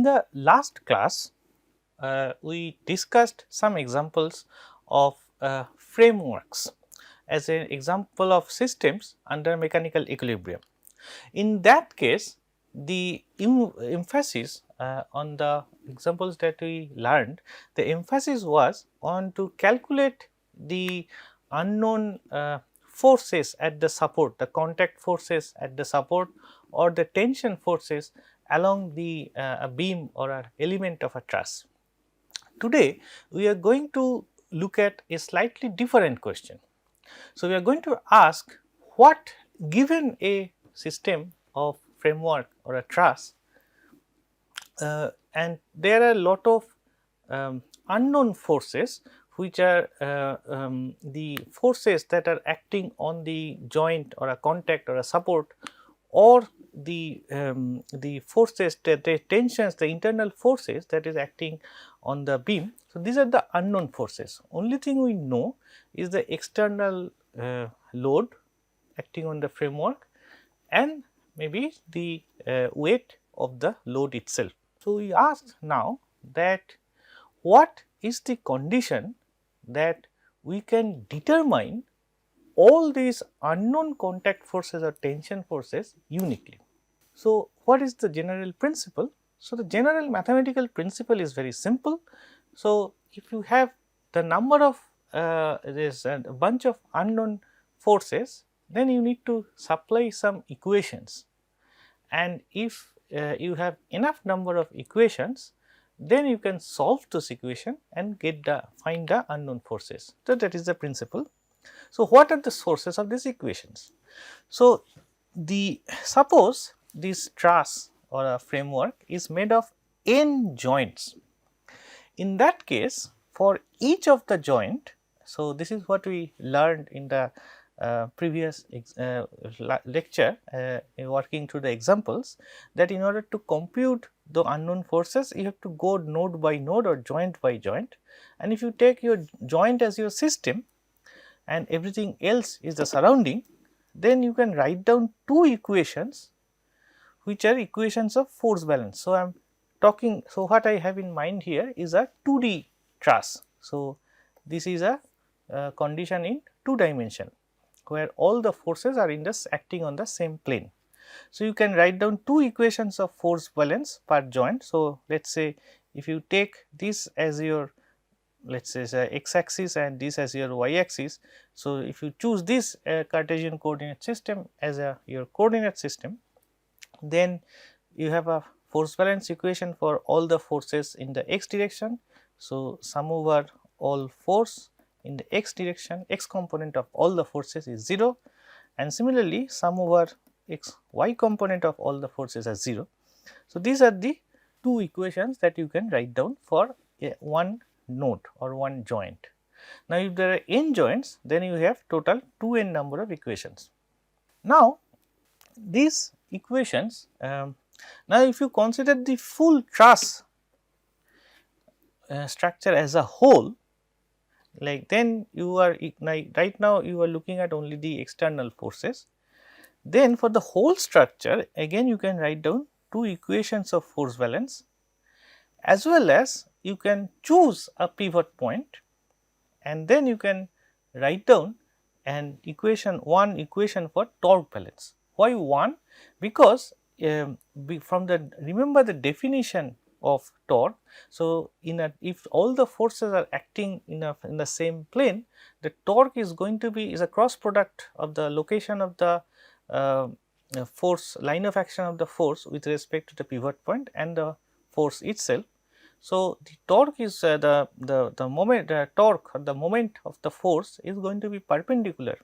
the last class, we discussed some examples of frameworks as an example of systems under mechanical equilibrium. In that case, the emphasis on the examples that we learned, the emphasis was on to calculate the unknown forces at the support, the contact forces at the support or the tension forces along the beam or an element of a truss. Today, we are going to look at a slightly different question. So, we are going to ask what, given a system of framework or a truss, and there are a lot of unknown forces which are the forces that are acting on the joint or a contact or a support, or the forces, the tensions, the internal forces that is acting on the beam. So, these are the unknown forces. Only thing we know is the external load acting on the framework and maybe the weight of the load itself. So, we asked now that what is the condition that we can determine all these unknown contact forces or tension forces uniquely. So, what is the general principle? So, the general mathematical principle is very simple. So, if you have the number of this a bunch of unknown forces, then you need to supply some equations, and if you have enough number of equations, then you can solve this equation and get the find the unknown forces. So, that is the principle. So, what are the sources of these equations? So, suppose this truss or a framework is made of n joints. In that case, for each of the joint, so this is what we learned in the previous lecture, working through the examples, that in order to compute the unknown forces, you have to go node by node or joint by joint, and if you take your joint as your system and everything else is the surrounding, then you can write down two equations which are equations of force balance. So, I am talking, so what I have in mind here is a 2D truss. So, this is a condition in 2 dimension where all the forces are in this acting on the same plane. So, you can write down two equations of force balance per joint. So, let us say if you take this as your, let us say x axis and this as your y axis. So, if you choose this Cartesian coordinate system as your coordinate system, then you have a force balance equation for all the forces in the x direction. So, sum over all force in the x direction, x component of all the forces is 0, and similarly sum over x y component of all the forces are 0. So, these are the two equations that you can write down for one node or one joint. Now, if there are n joints, then you have total 2n number of equations. Now, these equations, now if you consider the full truss structure as a whole, like then you are right now you are looking at only the external forces. Then for the whole structure, again you can write down two equations of force balance, as well as you can choose a pivot point, and then you can write down an equation, one equation for torque balance. Why one? Because from the, remember the definition of torque. So, if all the forces are acting in the same plane, the torque is going to be is a cross product of the location of the force, line of action of the force with respect to the pivot point and the force itself. So, the torque is the moment, torque or the moment of the force is going to be perpendicular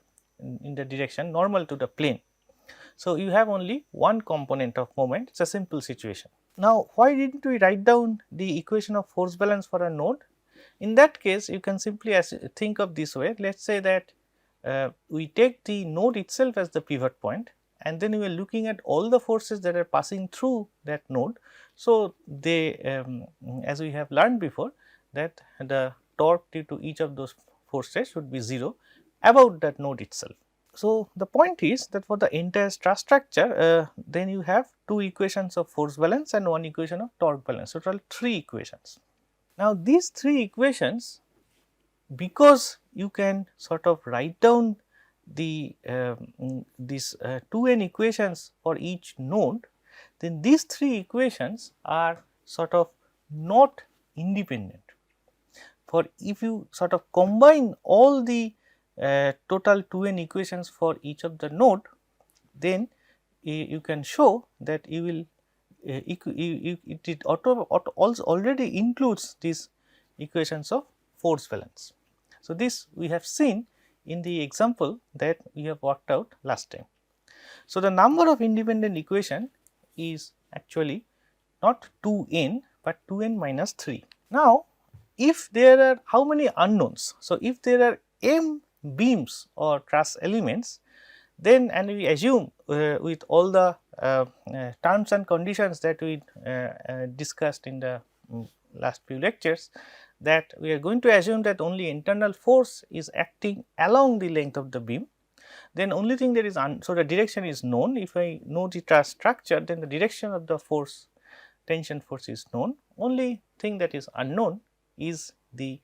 in the direction normal to the plane. So, you have only one component of moment, it is a simple situation. Now, why did not we write down the equation of force balance for a node? In that case, you can simply think of this way. Let us say that we take the node itself as the pivot point, and then we are looking at all the forces that are passing through that node. So, they as we have learned before, that the torque due to each of those forces should be 0 about that node itself. So, the point is that for the entire truss structure, then you have two equations of force balance and one equation of torque balance, so total 3 equations. Now, these 3 equations, because you can sort of write down the these 2n equations for each node, then these 3 equations are sort of not independent. For if you sort of combine all the total 2n equations for each of the node, then you can show that you will it also already includes these equations of force balance. So, this we have seen in the example that we have worked out last time. So, the number of independent equation is actually not 2n, but 2n minus 3. Now, if there are how many unknowns? So, if there are m beams or truss elements, then and we assume with all the terms and conditions that we discussed in the last few lectures, that we are going to assume that only internal force is acting along the length of the beam, then only thing that is so the direction is known. If I know the truss structure, then the direction of the force, tension force is known. Only thing that is unknown is the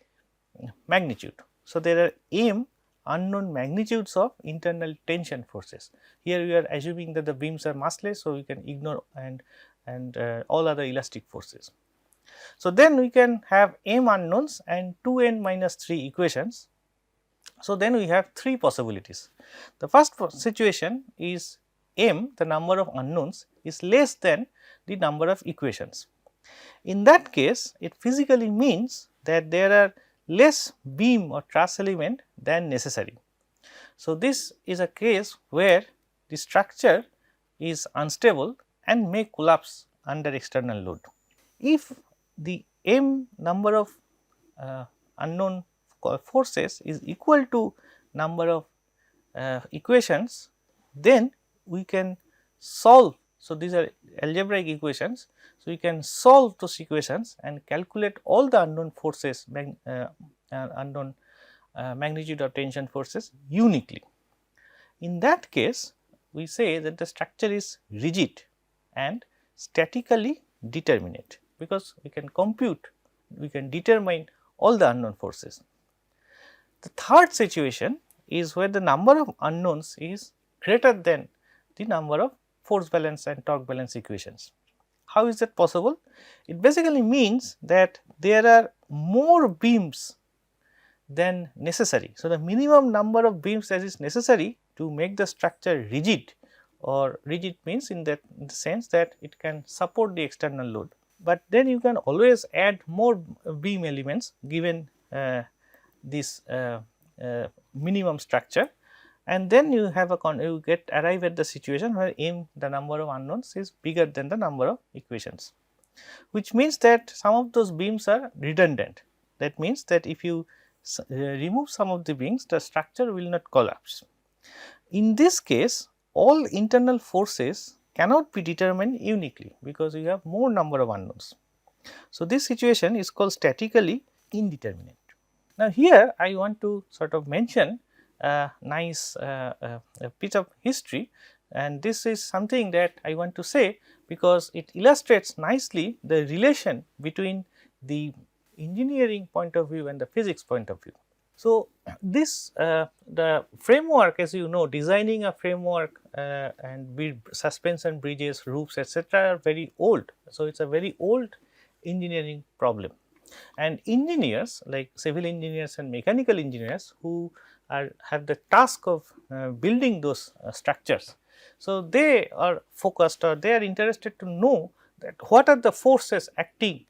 magnitude. So, there are m unknown magnitudes of internal tension forces. Here we are assuming that the beams are massless, so we can ignore and all other elastic forces. So, then we can have m unknowns and 2n minus 3 equations. So, then we have 3 possibilities. The first situation is m, the number of unknowns, is less than the number of equations. In that case, it physically means that there are less beam or truss element than necessary. So, this is a case where the structure is unstable and may collapse under external load. If the m number of unknown forces is equal to number of equations, then we can solve. So, these are algebraic equations. So, we can solve those equations and calculate all the unknown forces, unknown magnitude of tension forces uniquely. In that case, we say that the structure is rigid and statically determinate, because we can compute, we can determine all the unknown forces. The third situation is where the number of unknowns is greater than the number of force balance and torque balance equations. How is that possible? It basically means that there are more beams than necessary. So, the minimum number of beams that is necessary to make the structure rigid, or rigid means in the sense that it can support the external load, but then you can always add more beam elements given this minimum structure, and then you have you arrive at the situation where m, the number of unknowns, is bigger than the number of equations, which means that some of those beams are redundant. That means that if you remove some of the beams, the structure will not collapse. In this case, all internal forces cannot be determined uniquely, because you have more number of unknowns. So, this situation is called statically indeterminate. Now, here I want to sort of mention a nice bit of history, and this is something that I want to say because it illustrates nicely the relation between the engineering point of view and the physics point of view. So, this the framework, as you know, designing a framework and suspension bridges, roofs, etc., are very old. So, it is a very old engineering problem, and engineers like civil engineers and mechanical engineers who have the task of building those structures. So, they are focused, or they are interested to know that what are the forces acting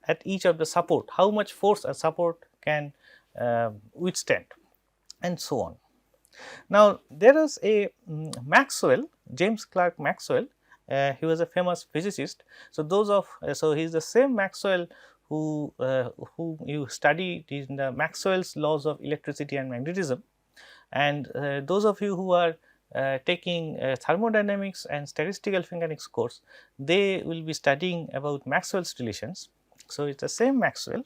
at each of the support, how much force a support can withstand, and so on. Now, there is a Maxwell, James Clerk Maxwell. He was a famous physicist. So, those of so he is the same Maxwell who you studied in the Maxwell's laws of electricity and magnetism, and those of you who are taking thermodynamics and statistical mechanics course, they will be studying about Maxwell's relations. So, it is the same Maxwell.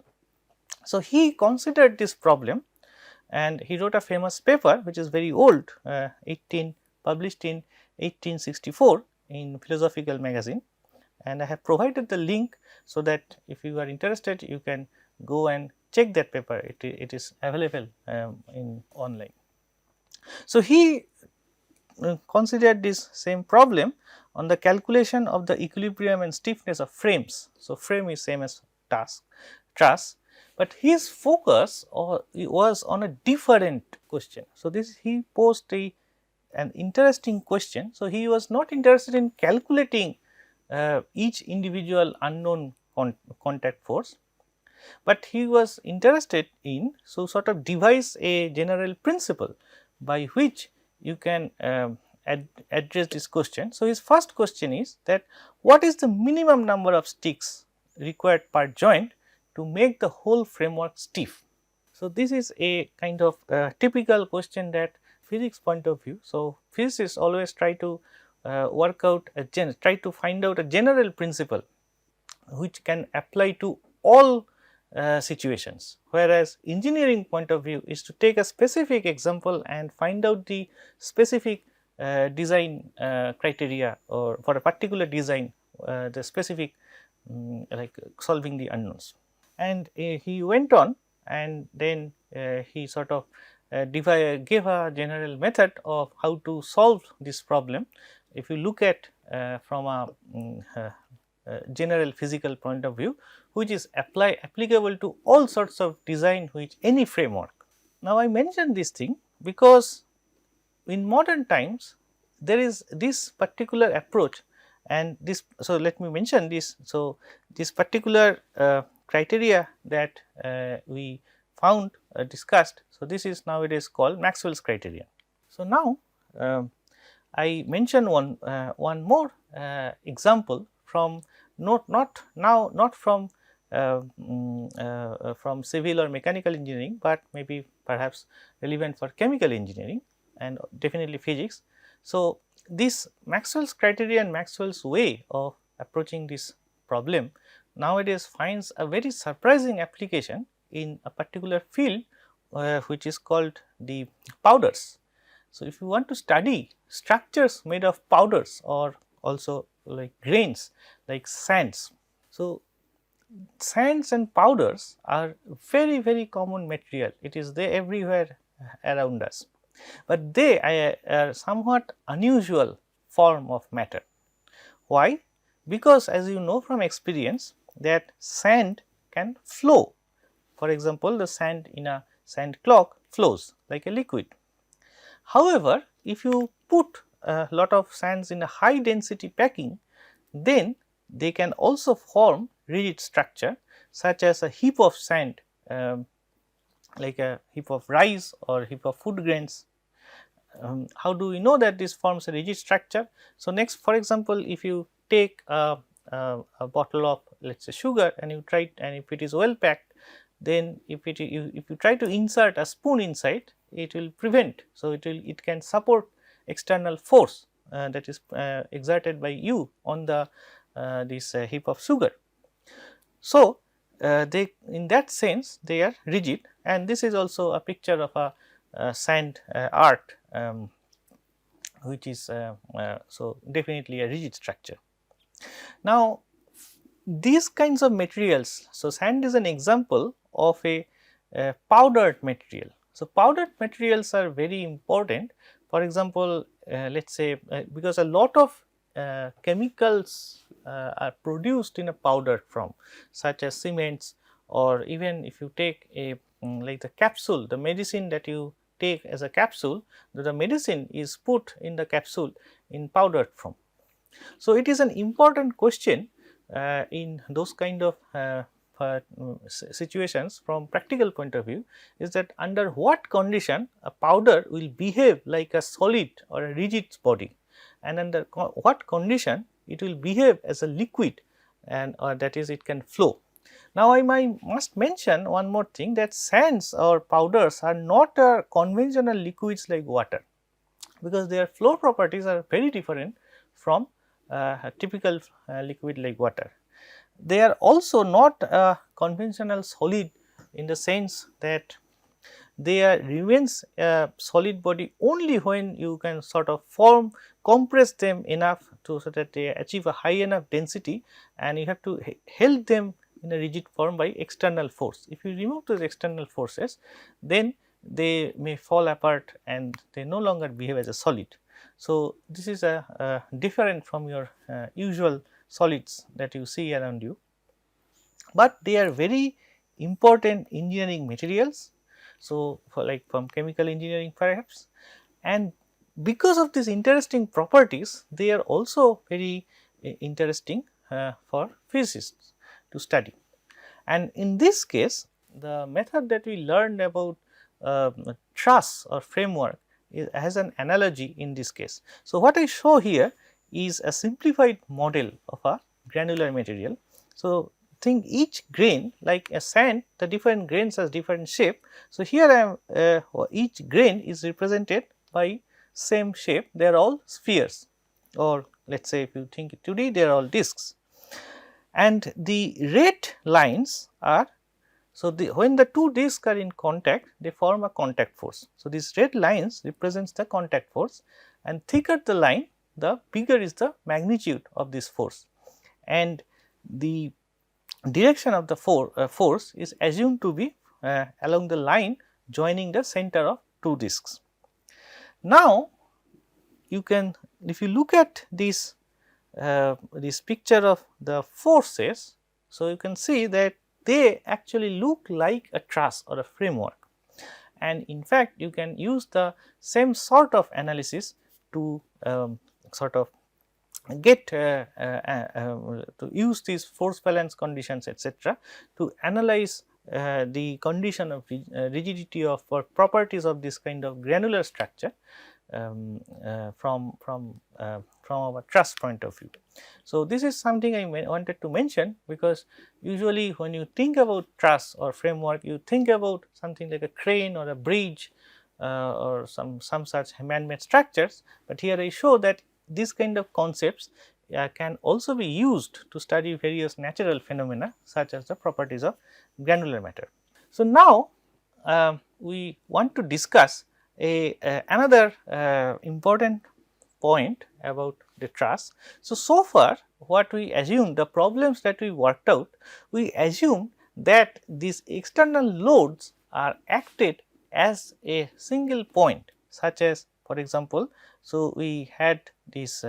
So, he considered this problem and he wrote a famous paper which is very old, published in 1864 in Philosophical Magazine, and I have provided the link so that if you are interested you can go and check that paper. It is available in online. So, he considered this same problem on the calculation of the equilibrium and stiffness of frames. So, frame is same as truss, but his focus was on a different question. So, this he posed an interesting question. So, he was not interested in calculating each individual unknown contact force, but he was interested in sort of devise a general principle by which you can address this question. So, his first question is that what is the minimum number of sticks required per joint to make the whole framework stiff. So, this is a kind of typical question that physics point of view. So, physicists always try to work out try to find out a general principle which can apply to all situations, whereas engineering point of view is to take a specific example and find out the specific design criteria, or for a particular design the specific like solving the unknowns. And he went on, and then he sort of gave a general method of how to solve this problem. If you look at from a general physical point of view, which is applicable to all sorts of design, which any framework. Now, I mentioned this thing because in modern times there is this particular approach, and this. So, let me mention this. So, this particular criteria that we found discussed. So, this is nowadays called Maxwell's criterion. So, now I mention one more example from not from civil or mechanical engineering, but maybe perhaps relevant for chemical engineering and definitely physics. So, this Maxwell's criterion, Maxwell's way of approaching this problem nowadays finds a very surprising application in a particular field which is called the powders. So, if you want to study structures made of powders or also like grains like sands. So, sands and powders are very common material, it is there everywhere around us, but they are somewhat unusual form of matter. Why? Because as you know from experience that sand can flow. For example, the sand in a sand clock flows like a liquid. However, if you put a lot of sands in a high density packing, then they can also form rigid structure such as a heap of sand, like a heap of rice or heap of food grains. How do we know that this forms a rigid structure? So, next, for example, if you take a bottle of, let us say, sugar, and you try, and if it is well packed, then if you try to insert a spoon inside, it will prevent. So, it can support external force that is exerted by you on the this heap of sugar. So, they, in that sense they are rigid, and this is also a picture of a sand art, which is so definitely a rigid structure. Now, these kinds of materials, so sand is an example of a powdered material. So, powdered materials are very important. For example, let us say because a lot of chemicals are produced in a powdered form, such as cements, or even if you take a like the capsule, the medicine that you take as a capsule, the medicine is put in the capsule in powdered form. So, it is an important question in those kind of situations from practical point of view, is that under what condition a powder will behave like a solid or a rigid body, and under what condition it will behave as a liquid, and or that is it can flow. Now, I must mention one more thing, that sands or powders are not conventional liquids like water, because their flow properties are very different from a typical liquid like water. They are also not a conventional solid in the sense that remains a solid body only when you can sort of compress them enough so that they achieve a high enough density, and you have to held them in a rigid form by external force. If you remove those external forces, then they may fall apart and they no longer behave as a solid. So, this is a different from your usual solids that you see around you, but they are very important engineering materials. So, for like from chemical engineering perhaps, and because of these interesting properties, they are also very interesting for physicists to study. And in this case, the method that we learned about truss or framework has an analogy in this case. So, what I show here is a simplified model of a granular material. So, think each grain like a sand, the different grains has different shape. So, here I am each grain is represented by same shape, they are all spheres, or let us say if you think 2D, they are all discs, and the red lines are, so when the two discs are in contact, they form a contact force. So, these red lines represents the contact force, and thicker the line, the bigger is the magnitude of this force, and the direction of the force is assumed to be along the line joining the center of two discs. Now, you can, if you look at this picture of the forces, so you can see that they actually look like a truss or a framework, and in fact you can use the same sort of analysis to sort of get to use these force balance conditions etc., to analyze the condition of rigidity of or properties of this kind of granular structure from our truss point of view. So, this is something I wanted to mention, because usually when you think about truss or framework, you think about something like a crane or a bridge or some such man-made structures, but here I show that this kind of concepts can also be used to study various natural phenomena such as the properties of granular matter. So, now we want to discuss another important point about the truss. So far what we assumed, the problems that we worked out, we assumed that these external loads are acted as a single point, such as for example, so we had this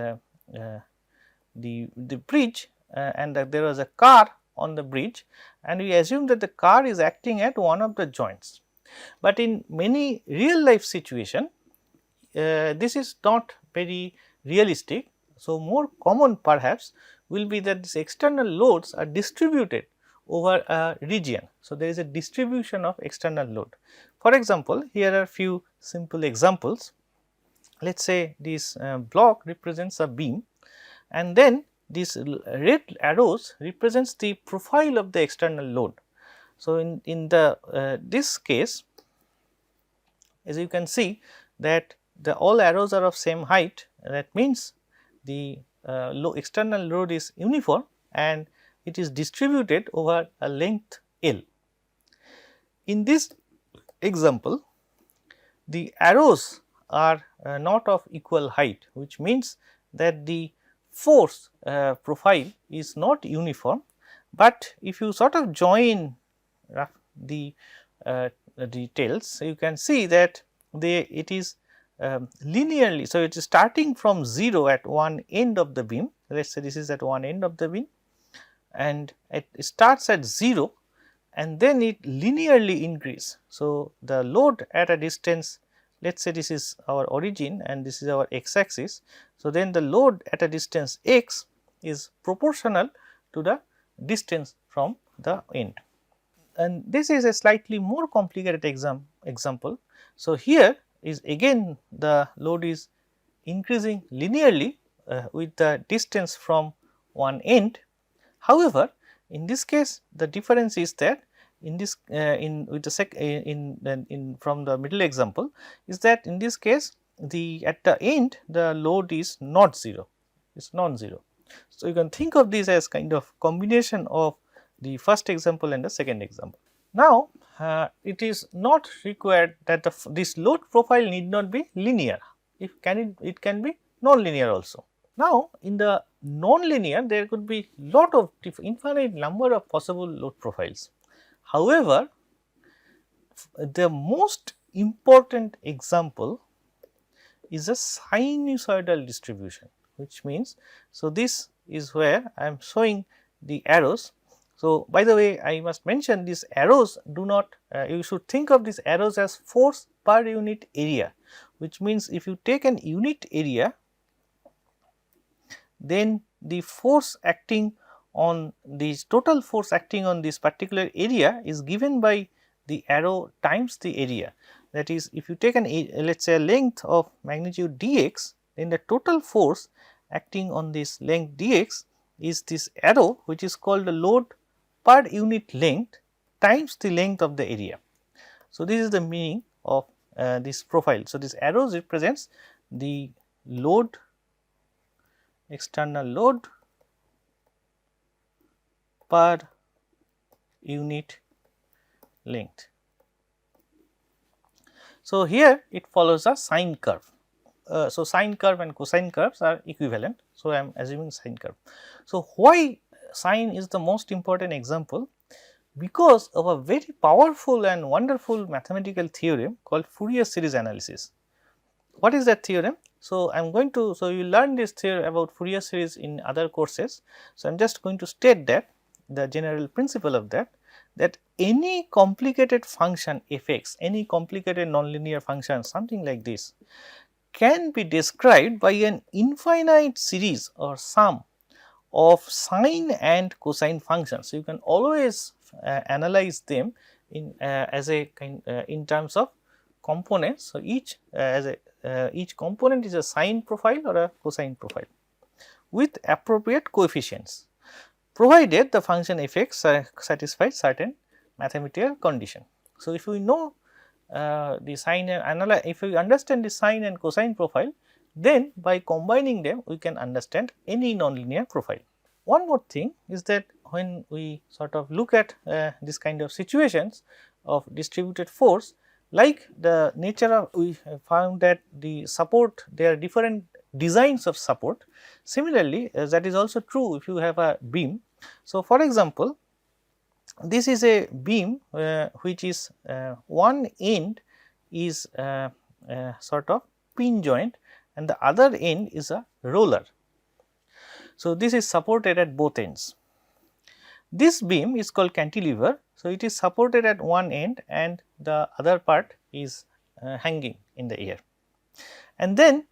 the bridge and there was a car on the bridge, and we assumed that the car is acting at one of the joints. But in many real life situation, this is not very realistic. So, more common perhaps will be that these external loads are distributed over a region. So, there is a distribution of external load. For example, here are few simple examples. Let us say this block represents a beam, and then these red arrows represents the profile of the external load. So, in the this case, as you can see that the all arrows are of same height, that means the external load is uniform and it is distributed over a length L. In this example, the arrows are not of equal height, which means that the force profile is not uniform, but if you sort of join the details, you can see that it is linearly. So, it is starting from 0 at one end of the beam. Let us say this is at one end of the beam, and it starts at 0 and then it linearly increase. So, the load at a distance, let us say this is our origin and this is our x axis. So, then the load at a distance x is proportional to the distance from the end. And this is a slightly more complicated example. So, here is again the load is increasing linearly with the distance from one end. However, in this case the difference is that in this from the middle example is that in this case the at the end the load is not 0, it is non-zero. So, you can think of this as kind of combination of the first example and the second example. Now, it is not required that this load profile need not be linear, it can be non-linear also. Now, in the non-linear there could be lot of infinite number of possible load profiles. However, the most important example is a sinusoidal distribution, which means, so this is where I am showing the arrows. So, by the way, I must mention these arrows do not, you should think of these arrows as force per unit area, which means if you take an unit area, then the force acting on this total force acting on this particular area is given by the arrow times the area. That is, if you take an let us say a length of magnitude dx, then the total force acting on this length dx is this arrow, which is called the load per unit length times the length of the area. So, this is the meaning of this profile. So, this arrows represents the load, external load per unit length. So, here it follows a sine curve. So, sine curve and cosine curves are equivalent. So, I am assuming sine curve. So, why sine is the most important example? Because of a very powerful and wonderful mathematical theorem called Fourier series analysis. What is that theorem? So, I am going to, so you learn this theory about Fourier series in other courses. So, I am just going to state that the general principle of that any complicated function f(x), any complicated nonlinear function, something like this, can be described by an infinite series or sum of sine and cosine functions. So, you can always analyze them in as a kind in terms of components. So, each each component is a sine profile or a cosine profile with appropriate coefficients, provided the function f(x) satisfies certain mathematical condition. So, if we know the sine and if we understand the sine and cosine profile, then by combining them we can understand any nonlinear profile. One more thing is that when we sort of look at this kind of situations of distributed force, like the nature of, we found that the support, there are different designs of support. Similarly, that is also true if you have a beam. So, for example, this is a beam which is one end is sort of pin joint and the other end is a roller. So, this is supported at both ends. This beam is called cantilever. So, it is supported at one end and the other part is hanging in the air. And then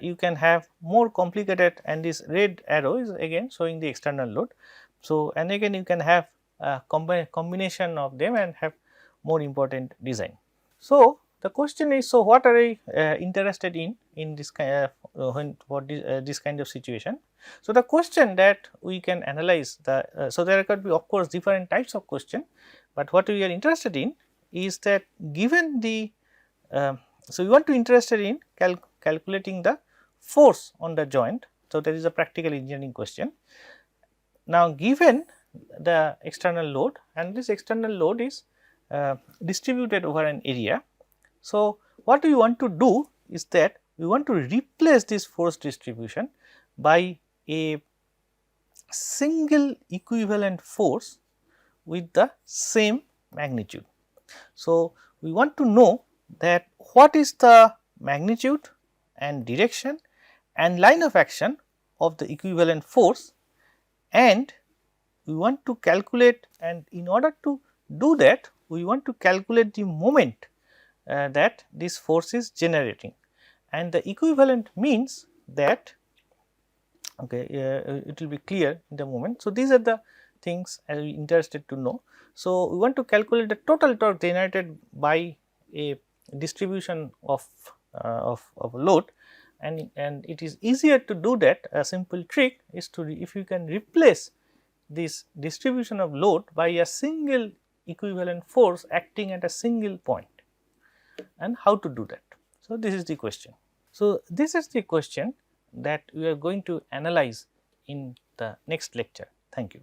you can have more complicated, and this red arrow is again showing the external load. So, and again you can have a combination of them and have more important design. So, the question is, so what are I interested in this kind of this kind of situation? So, the question that we can analyze the so there could be of course different types of question, but what we are interested in is that given the so we want to interested in calculating the force on the joint. So, there is a practical engineering question. Now, given the external load, and this external load is distributed over an area. So, what we want to do is that we want to replace this force distribution by a single equivalent force with the same magnitude. So, we want to know that what is the magnitude and direction and line of action of the equivalent force, and we want to calculate, and in order to do that we want to calculate the moment that this force is generating, and the equivalent means that it will be clear in the moment. So, these are the things I am interested to know. So, we want to calculate the total torque generated by a distribution of load, and it is easier to do that. A simple trick is to if you can replace this distribution of load by a single equivalent force acting at a single point, and how to do that. So, this is the question. So, this is the question that we are going to analyze in the next lecture. Thank you.